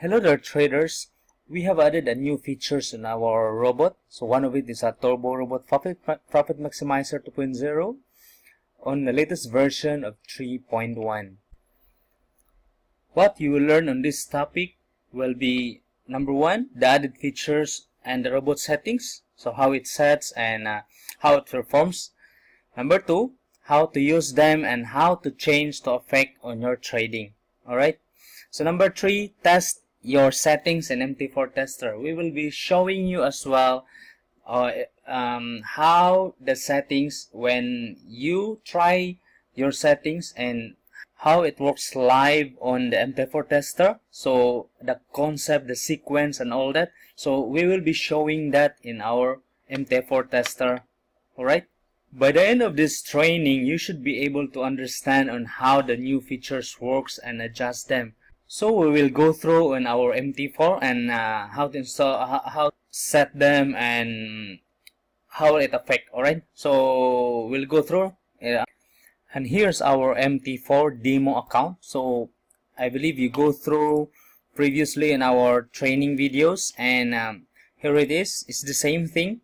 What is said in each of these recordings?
Hello there traders. We have added a new features in our robot. So one of it is a Turbo Robot Profit Maximizer 2.0 on the latest version of 3.1. What you will learn on this topic will be number one, the added features and the robot settings. So how it sets and how it performs. Number two, how to use them and how to change the effect on your trading. Alright. So number three, test your settings in MT4 tester. We will be showing you as well how the settings, when you try your settings, and how it works live on the MT4 tester. So the concept, the sequence and all that. So we will be showing that in our MT4 tester. Alright. By the end of this training, you should be able to understand on how the new features works and adjust them. So we will go through on our MT4 and how to install, how to set them and how it affect. Alright, so we'll go through. And here's our MT4 demo account. So I believe you go through previously in our training videos, and here it is. It's the same thing.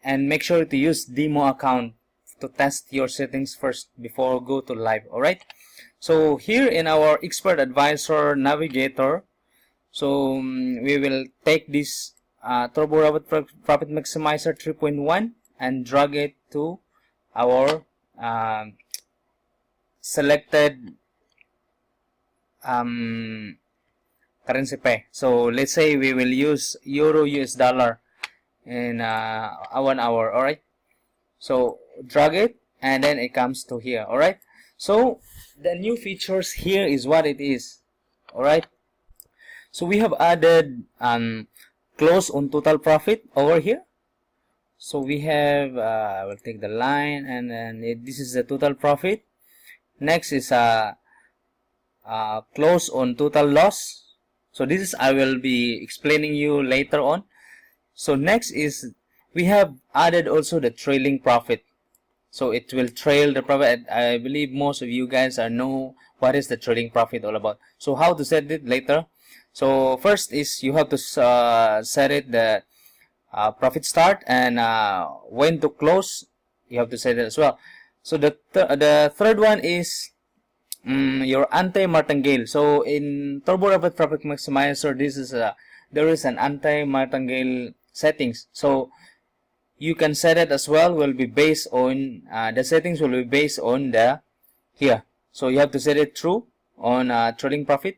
And make sure to use demo account to test your settings first before go to live. Alright. So here in our expert advisor navigator, so we will take this Turbo Robot Profit Maximizer 3.1 and drag it to our selected currency pair. So let's say we will use Euro US dollar in 1 hour. Alright, so drag it and then it comes to here. Alright, so the new features here is what it is. Alright, so we have added close on total profit over here. So we have I will take the line, and then this is the total profit. Next is close on total loss. So this is I will be explaining you later on. So next is we have added also the trailing profit. So it will trail the profit. I believe most of you guys know what is the trailing profit all about. So how to set it later. So first is you have to set it the profit start, and when to close you have to set it as well. So the third one is your anti-martingale. So in Turbo Robot Profit Maximizer, this is there is an anti-martingale settings. So you can set it as well. Will be based on the settings will be based on the here. So you have to set it true on trading profit.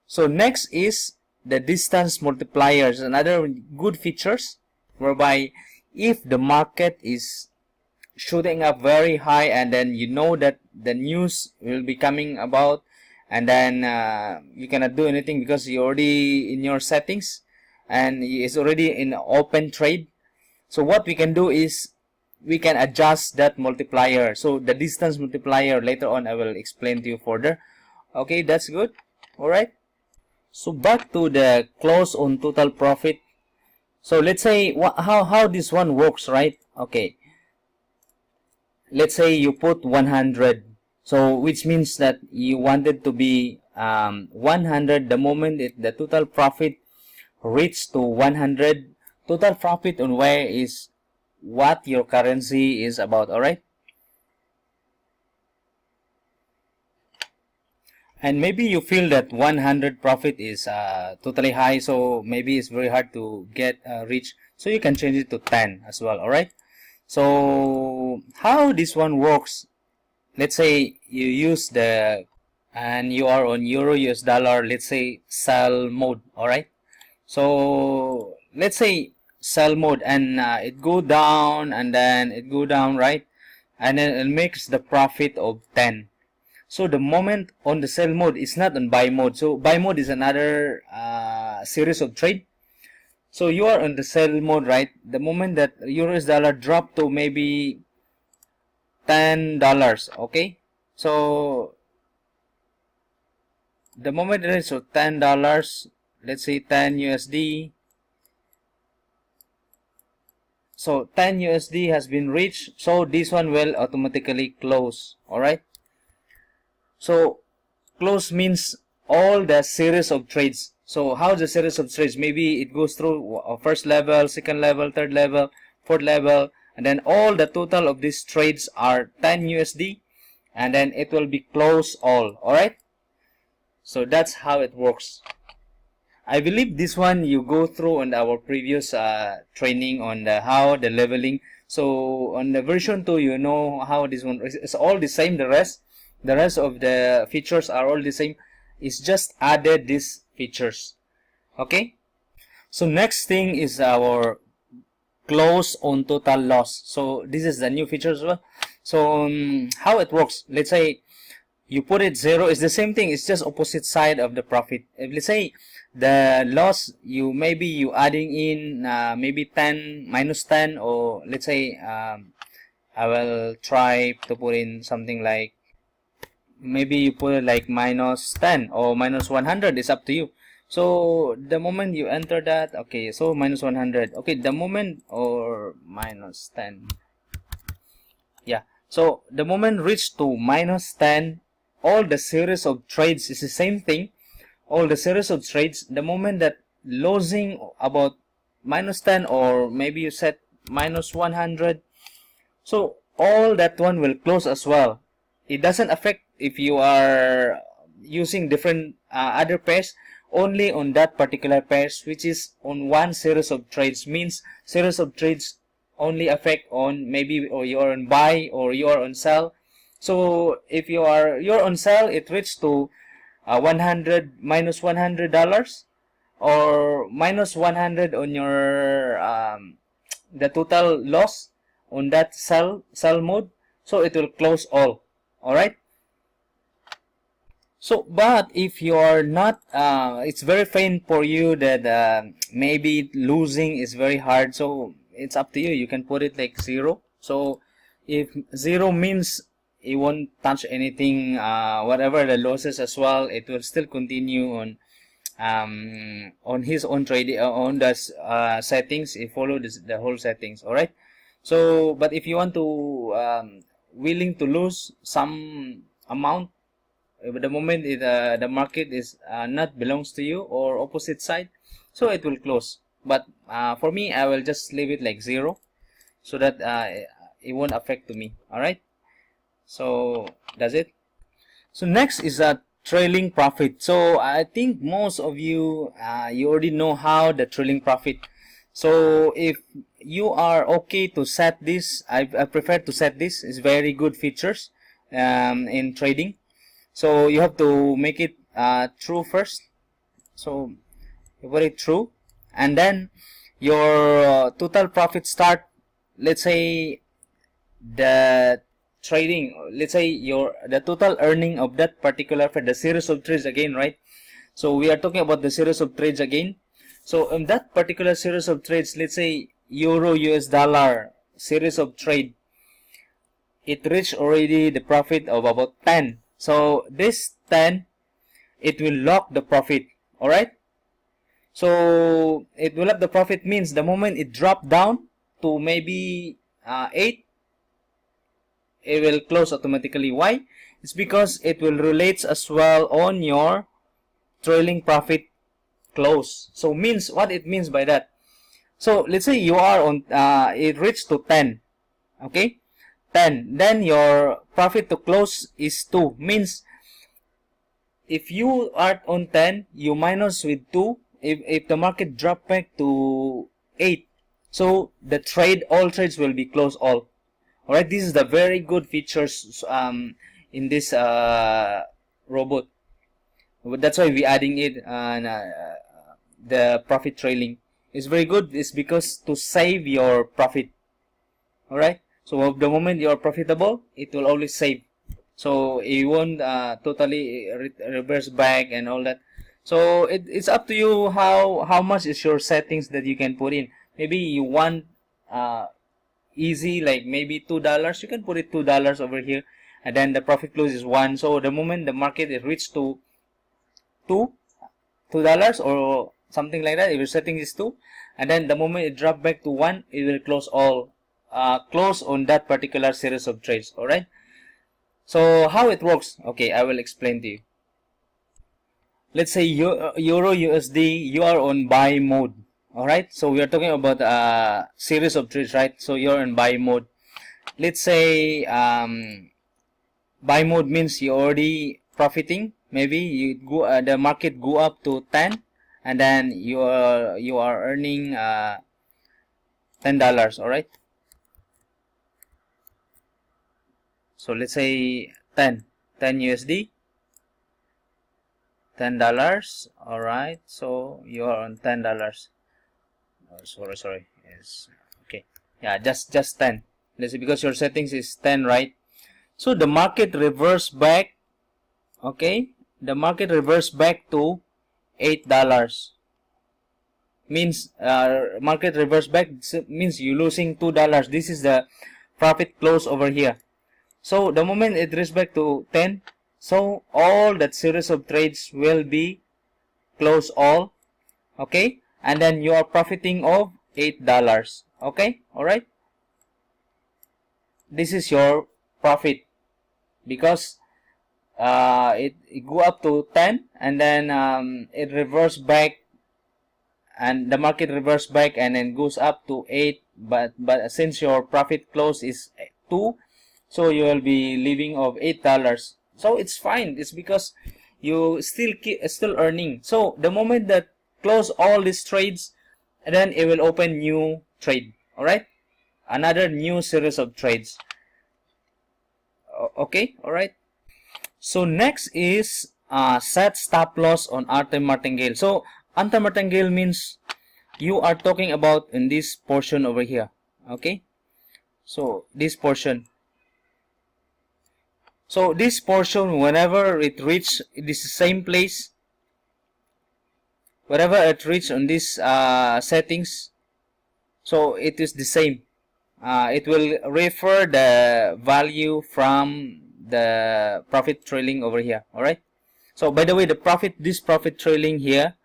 So next is the distance multipliers, another good features whereby if the market is shooting up very high, and then you know that the news will be coming about, and then you cannot do anything because you're already in your settings and it's already in open trade. So what we can do is we can adjust that multiplier. So the distance multiplier later on I will explain to you further. Okay, that's good. Alright, so back to the close on total profit. So let's say how this one works, right? Okay, let's say you put 100, so which means that you wanted to be 100 the moment the total profit reach to 100. Total profit on where is what your currency is about. Alright, and maybe you feel that 100 profit is totally high, so maybe it's very hard to get reach, so you can change it to 10 as well. Alright, so how this one works, let's say you use the, and you are on Euro US dollar, let's say sell mode. Alright, so let's say sell mode, and it go down and then it go down, right, and then it makes the profit of 10. So the moment on the sell mode is not on buy mode. So buy mode is another series of trade. So you are on the sell mode, right? The moment that US dollar drop to maybe $10, okay, so the moment it is so $10, let's say 10 USD. So 10 USD has been reached, so this one will automatically close. Alright, so close means all the series of trades. So how the series of trades? Maybe it goes through first level, second level, third level, fourth level, and then all the total of these trades are 10 USD, and then it will be close all. Alright? So that's how it works. I believe this one you go through on our previous training on how the leveling. So on the version 2, you know how this one is. It's all the same. The rest of the features are all the same. It's just added these features. Okay. So next thing is our close on total loss. So this is the new feature as well. So how it works? Let's say you put it 0. It's the same thing. It's just opposite side of the profit. If let's say the loss, you adding in maybe 10 minus 10, or let's say I will try to put in something like, maybe you put it like minus 10 or minus 100. It's up to you. So the moment you enter that, okay, so minus 100. Okay, the moment, or minus 10. Yeah, so the moment reach to minus 10, all the series of trades is the same thing. All the series of trades, the moment that losing about minus 10, or maybe you set minus 100, so all that one will close as well. It doesn't affect if you are using different other pairs, only on that particular pairs, which is on one series of trades. Means series of trades only affect on maybe, or you're on buy or you're on sell. So if you're on sell, it reaches to 100 minus $100, or minus 100 on your the total loss on that sell mode. So it will close all. Alright. So, but if you are not, it's very faint for you that maybe losing is very hard. So it's up to you. You can put it like 0. So if 0 means it won't touch anything, whatever the losses as well, it will still continue on his own trade, on the settings. It follows the whole settings. All right. So, but if you want to willing to lose some amount, the moment the market is not belongs to you or opposite side, so it will close. But for me, I will just leave it like 0, so that it won't affect to me. All right. So that's it. So next is a trailing profit. So I think most of you you already know how the trailing profit. So if you are okay to set this, I prefer to set this. It's very good features in trading. So you have to make it true first. So you put it true, and then your total profit start. Let's say the trading, let's say the total earning of that particular for the series of trades again, right? So we are talking about the series of trades again. So in that particular series of trades, let's say euro US dollar series of trade, it reached already the profit of about 10. So this 10, it will lock the profit. All right. So it will lock the profit means the moment it dropped down to maybe 8, it will close automatically. Why? It's because it will relate as well on your trailing profit close. So means what it means by that. So let's say you are on it reached to 10. Okay, 10. Then your profit to close is 2. Means if you are on 10, you minus with 2. If the market drop back to 8, so the all trades will be closed all. Alright, this is the very good features in this robot. That's why we're adding it, and the profit trailing is very good. It's because to save your profit. Alright, so the moment you are profitable, it will always save. So it won't totally reverse back and all that. So it's up to you how much is your settings that you can put in. Maybe you want easy, like maybe $2, you can put it $2 over here, and then the profit close is 1. So the moment the market is reached to $2 or something like that, if your setting is 2, and then the moment it drop back to 1, it will close all, close on that particular series of trades. Alright, so how it works, okay, I will explain to you. let's say Euro USD, you are on buy mode. Alright, so we are talking about a series of trades, right? So you're in buy mode. Let's say buy mode means you're already profiting. Maybe you go the market go up to 10, and then you are earning $10. Alright, so let's say 10 USD, $10. Alright, so you are on $10. Sorry, yes, okay, yeah, just 10. Let's say because your settings is 10, right? So the market reverse back. Okay, the market reverse back to $8. Means market reverse back means you losing $2. This is the profit close over here. So the moment it reaches back to 10, so all that series of trades will be close all. Okay, and then you are profiting of $8. Okay, alright, this is your profit because it go up to 10, and then it reverse back, and the market reverse back and then goes up to 8, but since your profit close is 2, so you will be leaving of $8. So it's fine, it's because you still earning. So the moment that close all these trades, and then it will open new trade. Alright, another new series of trades. Okay, alright. So next is set stop loss on ante-martingale. So ante-martingale means you are talking about in this portion over here. Okay, so this portion. So this portion, whenever it reach this same place, wherever it reach on this settings, so it is the same. It will refer the value from the profit trailing over here. Alright, so by the way, this profit trailing here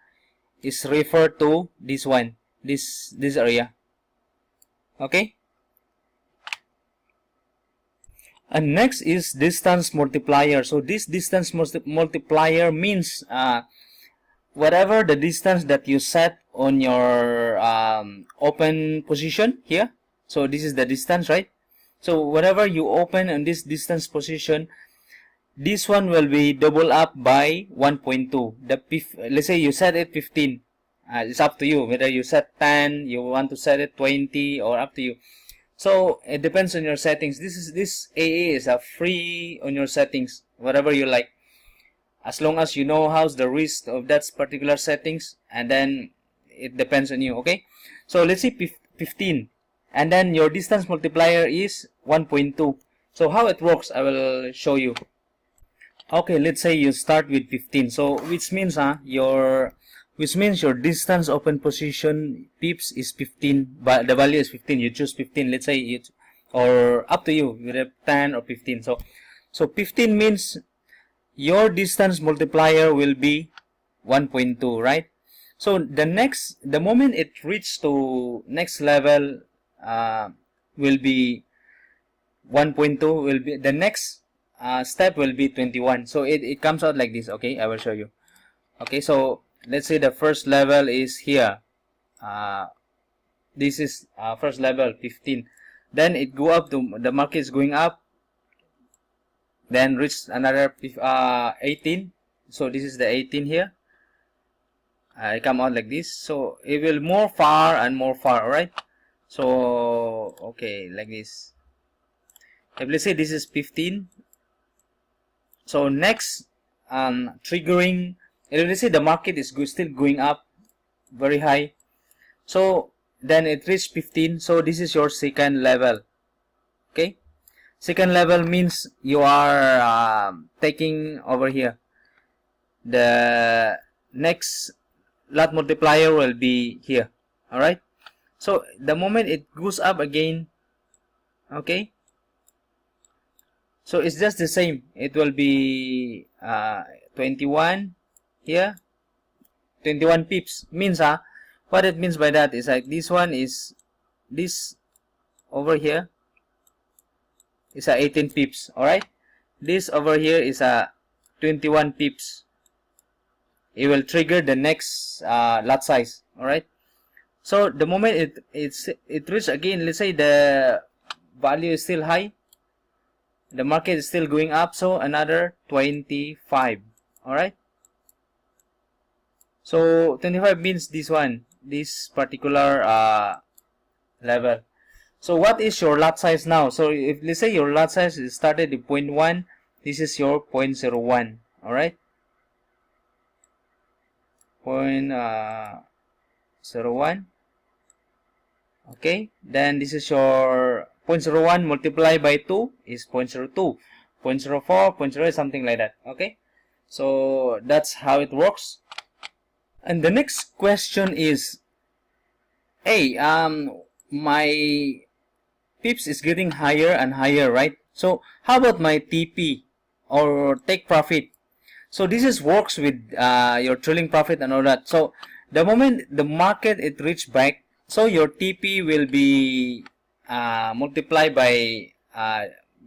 is referred to this one, this area. Okay, and next is distance multiplier. So this distance multiplier means whatever the distance that you set on your open position here. So this is the distance, right? So whatever you open on this distance position, this one will be double up by 1.2. Let's say you set it 15. It's up to you whether you set 10, you want to set it 20, or up to you. So it depends on your settings. This AA is a free on your settings, whatever you like, as long as you know how's the risk of that particular settings, and then it depends on you. Okay, so let's say 15, and then your distance multiplier is 1.2. So how it works, I will show you. Okay, let's say you start with 15. So which means your distance open position pips is 15, but the value is 15. You choose 15. Let's say it, or up to you. You have 10 or 15. So 15 means your distance multiplier will be 1.2, right? So the moment it reaches to next level will be 1.2, will be the next step will be 21. So it comes out like this. Okay, I will show you. Okay, so let's say the first level is here. This is first level 15. Then it go up to the market is going up. Then reach another 18. So this is the 18 here. It come out like this. So it will more far and more far. Alright. So okay, like this. If let's say this is 15. So next triggering. Let's say the market is still going up very high. So then it reached 15. So this is your second level. Okay. Second level means you are taking over here. The next lot multiplier will be here. Alright. So the moment it goes up again, okay, so it's just the same. It will be 21 here, 21 pips. Means what it means by that is like this one is this over here is 18 pips. Alright, this over here is 21 pips. it will trigger the next lot size. All right. So the moment it reaches again, let's say the value is still high, the market is still going up, so another 25. All right. So 25 means this one, this particular level. So what is your lot size now? So if let's say your lot size is started at 0.1, this is your 0.01. All right. 0.01. Okay, then this is your 0.01 multiplied by 2 is 0.02, 0.04, 0.08, something like that. Okay, so that's how it works. And the next question is, hey, my pips is getting higher and higher, right? So how about my TP or take profit? So this is works with your trailing profit and all that. So the moment the market it reach back, so your TP will be multiplied by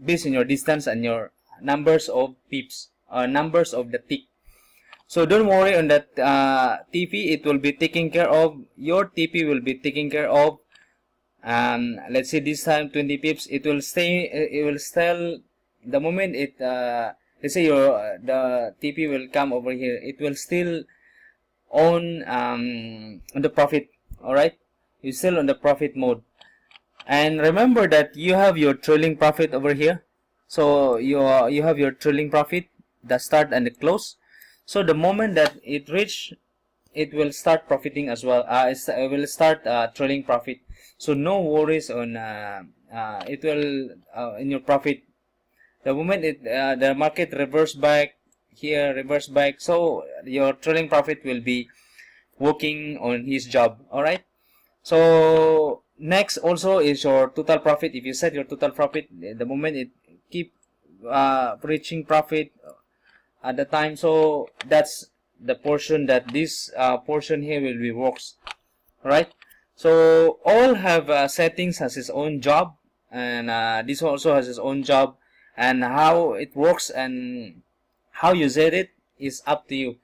based on your distance and your numbers of pips or numbers of the tick. So don't worry on that TP. It will be taken care of. Your TP will be taken care of. Let's say this time 20 pips. It will stay. It will still. The moment it let's say your the TP will come over here. It will still on the profit. All right. You're still on the profit mode, and remember that you have your trailing profit over here. So you have your trailing profit, the start and the close. So the moment that it reach, it will start profiting as well. It will start trailing profit. So no worries on it will in your profit. The moment the market reverse back here, reverse back, so your trailing profit will be working on his job. All right. So next also is your total profit. If you set your total profit, the moment it keep reaching profit at the time, so that's the portion that this portion here will be works. Right. So all have settings has its own job, and this also has its own job, and how it works and how you set it is up to you.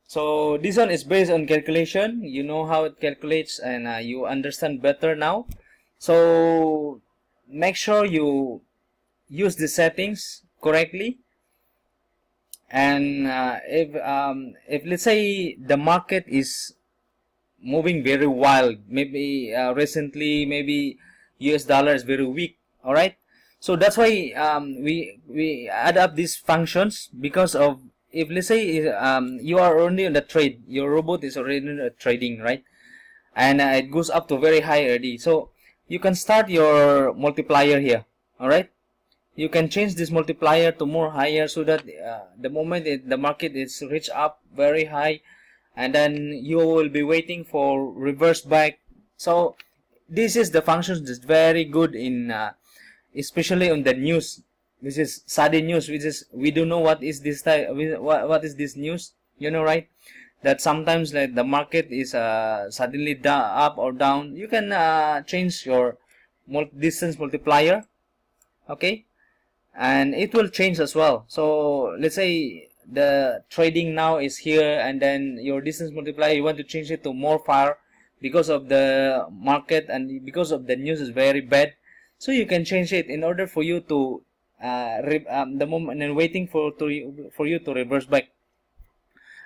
So this one is based on calculation. You know how it calculates, and you understand better now. So make sure you use the settings correctly. And if let's say the market is moving very wild, maybe recently maybe US dollar is very weak. All right. So that's why we add up these functions, because of if let's say you are already on the trade, your robot is already in the trading, right? And it goes up to very high already. So you can start your multiplier here. All right. You can change this multiplier to more higher, so that the moment the market is reach up very high, and then you will be waiting for reverse back. So this is the functions that's very good in especially on the news. This is sudden news, which is we don't know what is this type, what is this news, you know, right? That sometimes like the market is suddenly up or down. You can change your distance multiplier, okay, and it will change as well. So let's say the trading now is here, and then your distance multiplier, you want to change it to more far because of the market and because of the news is very bad. So you can change it in order for you to the moment and waiting for you to reverse back.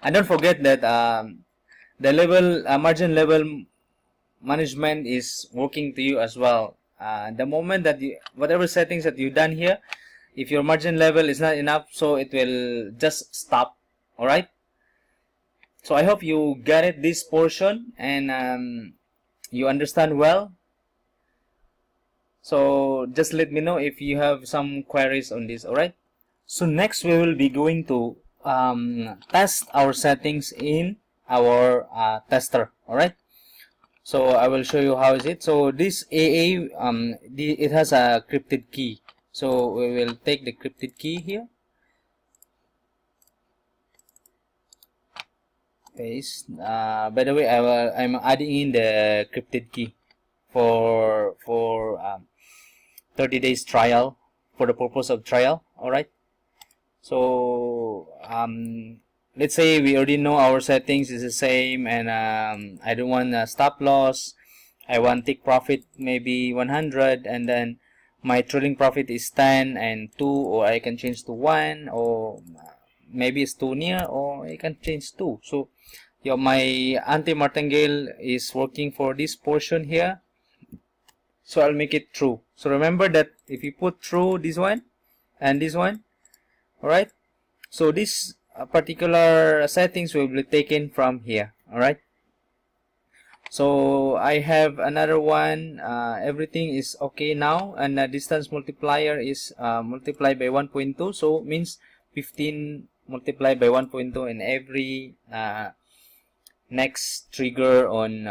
And don't forget that the level margin level management is working to you as well. The moment that you whatever settings that you done here, if your margin level is not enough, so it will just stop. All right. So I hope you get it, this portion, and you understand well. So just let me know if you have some queries on this. All right. So next we will be going to test our settings in our tester. All right. So I will show you how is it. So this AA it has a crypted key. So we will take the crypted key here. Paste. By the way, I'm adding in the crypted key for 30 days trial, for the purpose of trial. All right. So let's say we already know our settings is the same, and I don't want a stop loss. I want take profit maybe 100, and then my trailing profit is 10 and 2, or I can change to 1, or maybe it's too near, or I can change 2. So yeah, my anti-martingale is working for this portion here, so I'll make it true. So remember that if you put true this one and this one, alright, so this particular settings will be taken from here. Alright, so I have another one. Everything is okay now, and the distance multiplier is multiplied by 1.2, so it means 15 multiplied by 1.2 in every next trigger on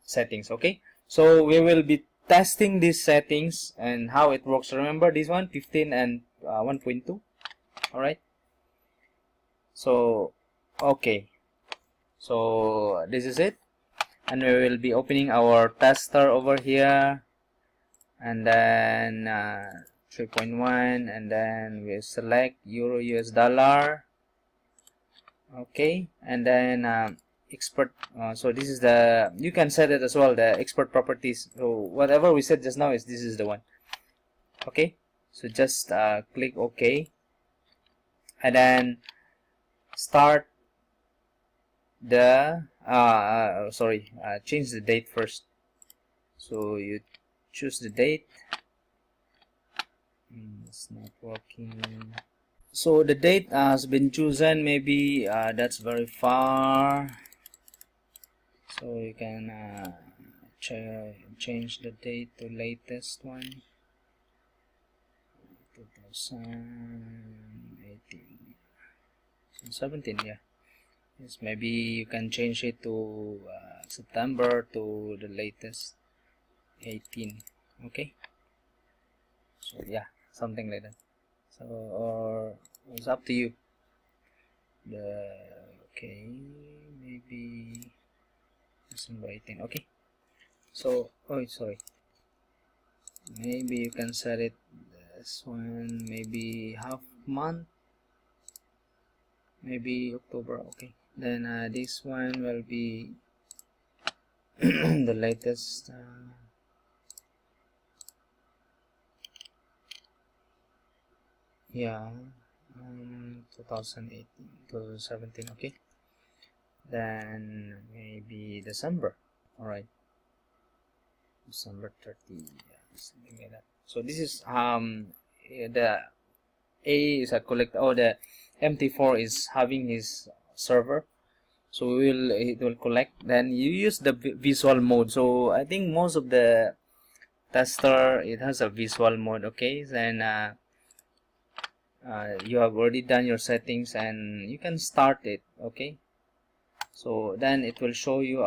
settings. Okay, so we will be testing these settings and how it works. Remember this one, 15 and 1.2. Alright, so okay, so this is it, and we will be opening our tester over here, and then 3.1, and then we select euro US dollar. Okay, and then expert, so this is the, you can set it as well, the expert properties. So whatever we said just now is, this is the one. Okay, so just click OK, and then start the change the date first. So you choose the date. It's not working. So the date has been chosen. Maybe that's very far, so you can change the date to latest one, 2018, 17. Yeah, yes, maybe you can change it to September to the latest 18. Okay, so yeah, something like that. So, or it's up to you. Okay, maybe December 18. Okay, so sorry, maybe you can set it this one, maybe half month, maybe October. Okay, then this one will be the latest. Yeah, 2018 to 17. Okay, then maybe December. All right, December 30, yeah, something like that. So this is the A is a collect, or the MT4 is having his server, so it will collect. Then you use the visual mode. So I think most of the tester, it has a visual mode. Okay, then you have already done your settings, and you can start it. Okay, so then it will show you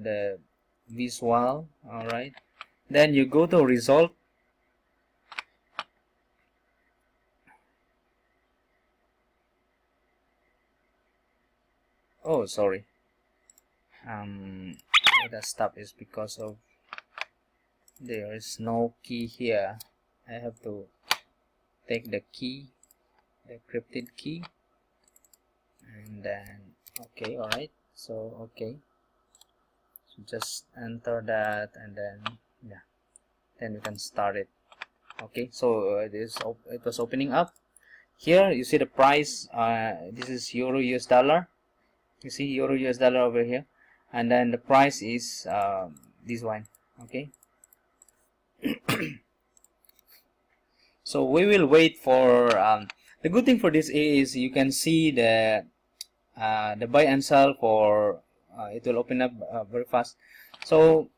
the visual. All right, then you go to result. Oh, sorry, the stop is because of there is no key here. I have to take the key, the encrypted key, and then okay. All right, so okay, so just enter that, and then yeah, then you can start it. Okay, so it was opening up. Here you see the price. This is euro US dollar. You see euro US dollar over here, and then the price is this one. Okay, so we will wait for the good thing for this is you can see the buy and sell for it will open up very fast. So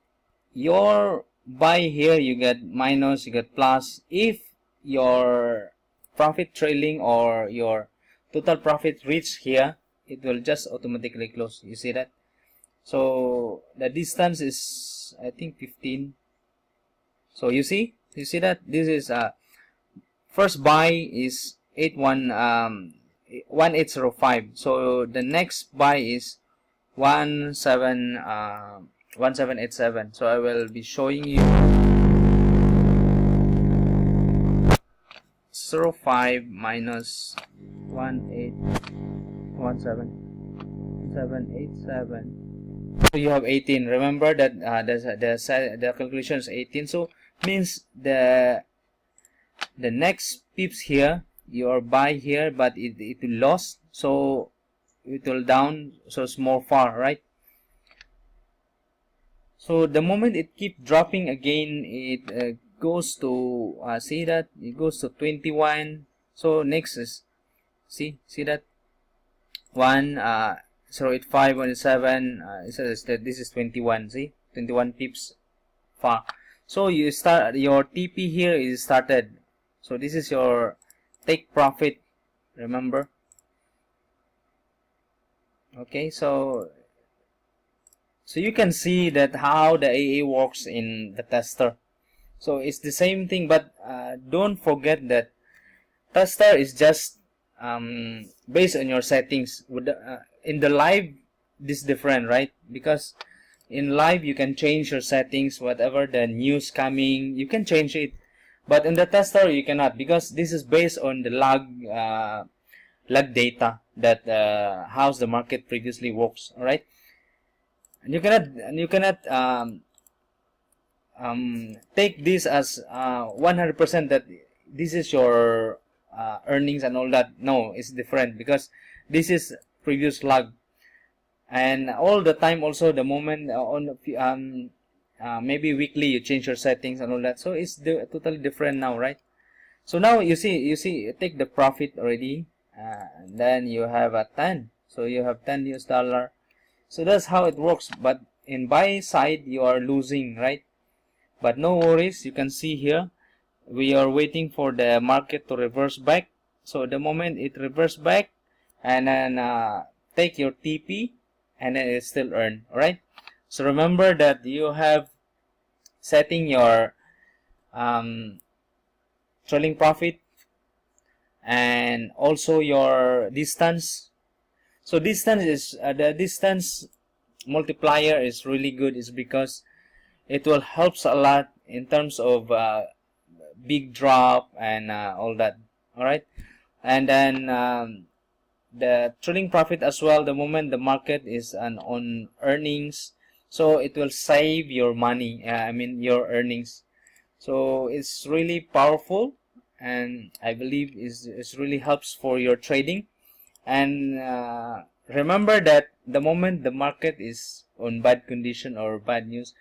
your buy here, you get minus, you get plus. If your profit trailing or your total profit reach here, it will just automatically close. You see that? So the distance is, I think, 15. So you see that this is first buy is 1805. So the next buy is 1787. So I will be showing you 05 minus 1817. 787. So you have 18. Remember that the calculation is 18. So means the next pips here you are buy here, but it will lost, so it will down, so it's more far, right? So the moment it keep dropping again, it goes to see that it goes to 21. So next is see that 0.85 1.7 it says that this is 21. See, 21 pips far. So you start your TP here is started. So this is your take profit, remember. Okay, so you can see that how the AA works in the tester. So it's the same thing, but don't forget that tester is just based on your settings. In the live, this is different, right? Because in live you can change your settings, whatever the news coming, you can change it. But in the tester you cannot, because this is based on the log data that how's the market previously works. All right, and you cannot take this as 100% that this is your earnings and all that. No, it's different, because this is previous log, and all the time also the moment maybe weekly you change your settings and all that, so it's totally different now, right? So now you see take the profit already, and then you have a 10, so you have $10. So that's how it works. But in buy side you are losing, right? But no worries, you can see here we are waiting for the market to reverse back. So the moment it reverse back, and then take your TP, and then it still earn. All right, so remember that you have setting your trailing profit and also your distance. So distance is the distance multiplier is really good, is because it will helps a lot in terms of big drop and all that. All right, and then the trailing profit as well, the moment the market is on earnings, so it will save your money, I mean your earnings. So it's really powerful, and I believe it really helps for your trading. And remember that the moment the market is on bad condition or bad news,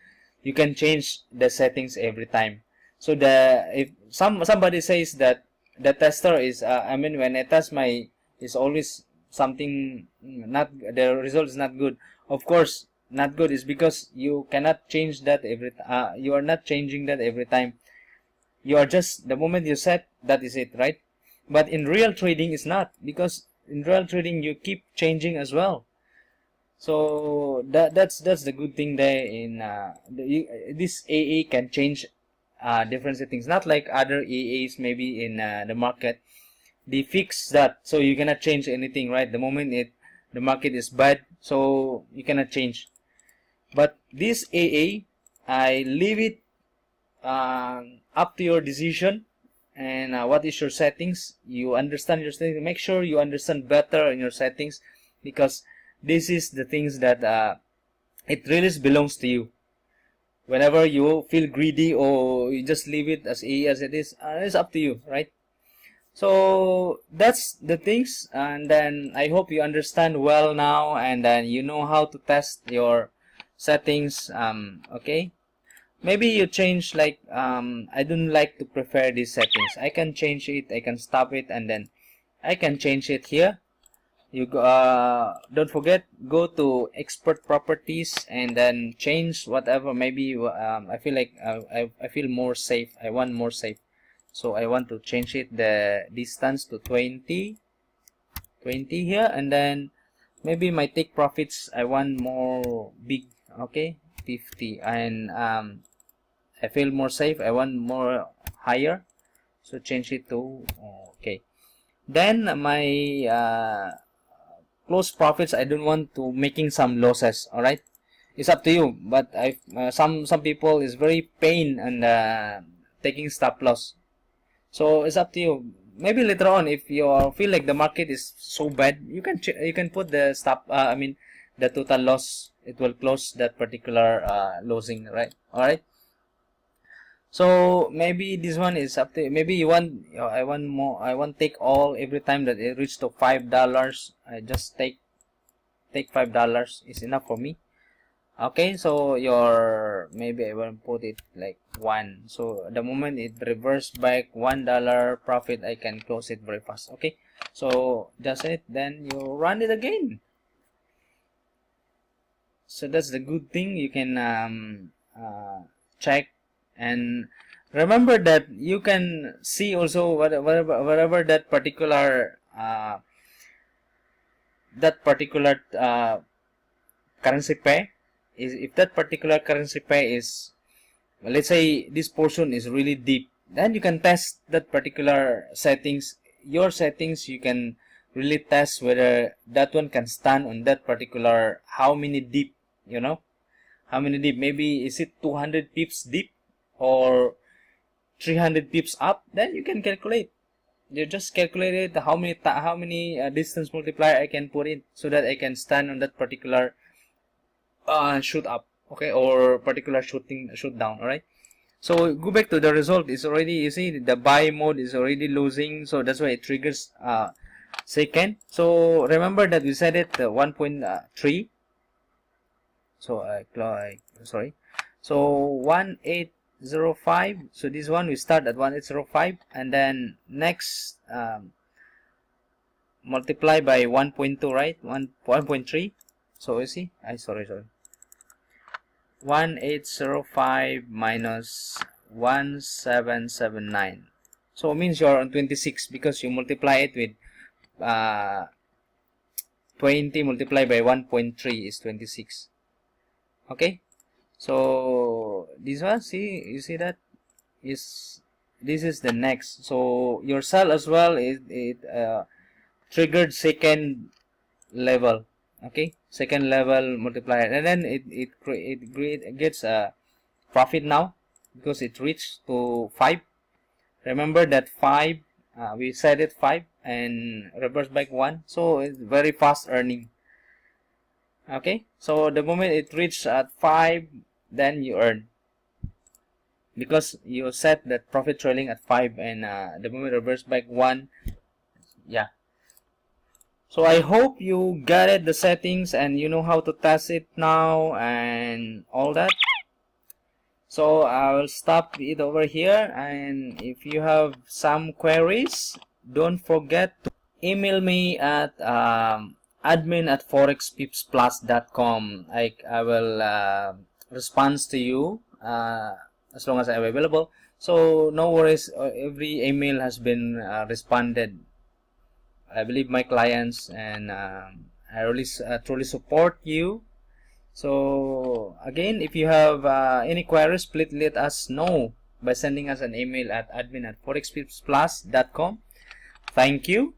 you can change the settings every time. So if somebody says that the tester is I mean when I test my is always something not, the result is not good. Of course not good is because you cannot change that you are not changing that every time. You are just, the moment you set, that is it, right? But in real trading it's not, because in real trading you keep changing as well. So that's the good thing there. In this AA can change different settings, not like other AAs maybe in the market. They fix that, so you cannot change anything, right? The moment the market is bad, so you cannot change. But this AA, I leave it up to your decision, and what is your settings. You understand your settings. Make sure you understand better in your settings, because this is the things that it really belongs to you. Whenever you feel greedy or you just leave it as AA as it is, it's up to you, right? So that's the things, and then I hope you understand well now, and then you know how to test your settings. Okay, maybe you change, like I don't like to prefer these settings. I can change it, I can stop it, and then I can change it here. You don't forget, go to expert properties and then change whatever. Maybe I feel like I feel more safe, I want more safe, so I want to change it the distance to 20 here, and then maybe my take profits I want more big. Okay, 50, and I feel more safe, I want more higher, so change it to okay. Then my close profits, I don't want to making some losses. All right, it's up to you, but some people is very pain and taking stop loss, so it's up to you. Maybe later on, if you feel like the market is so bad, you can put the stop I mean the total loss. It will close that particular losing, right? All right. So maybe this one is up to maybe you want I want more. I want take all every time that it reaches to $5. I just take $5 is enough for me. Okay, so your maybe I will put it like 1. So the moment it reverse back $1 profit, I can close it very fast. Okay, so that's it. Then you run it again. So that's the good thing. You can check, and remember that you can see also whatever that particular currency pair is. If that particular currency pair is, let's say this portion is really deep, then you can test that particular settings. Your settings, you can really test whether that one can stand on that particular, how many deep, you know, how many deep. Maybe is it 200 pips deep or 300 pips up. Then you can calculate. You just calculate it, how many distance multiplier I can put in, so that I can stand on that particular shoot up, okay, or particular shoot down. All right. So go back to the result. It's already, you see the buy mode is already losing, so that's why it triggers second. So remember that we set it 1.3. So sorry. So 1805. So this one we start at 1805, and then next multiply by 1.2, right? 1.3. So you see, sorry. 1805 minus 1779. So it means you're on 26 because you multiply it with 20 multiplied by 1.3 is 26. Okay. So this one, see, you see that is, this is the next. So your cell as well is triggered second level. Okay, second level multiplier, and then it gets a profit now because it reached to 5. Remember that 5, we set it 5 and reverse back 1, so it's very fast earning. Okay, so the moment it reached at 5, then you earn, because you set that profit trailing at 5, and the moment reverse back 1, yeah. So I hope you got it, the settings, and you know how to test it now and all that. So I will stop it over here, and if you have some queries, don't forget to email me at admin@forexpipsplus.com. I will respond to you as long as I'm available. So no worries, every email has been responded. I believe my clients, and I really truly support you. So again, if you have any queries, please let us know by sending us an email at admin@forexpipsplus.com. Thank you.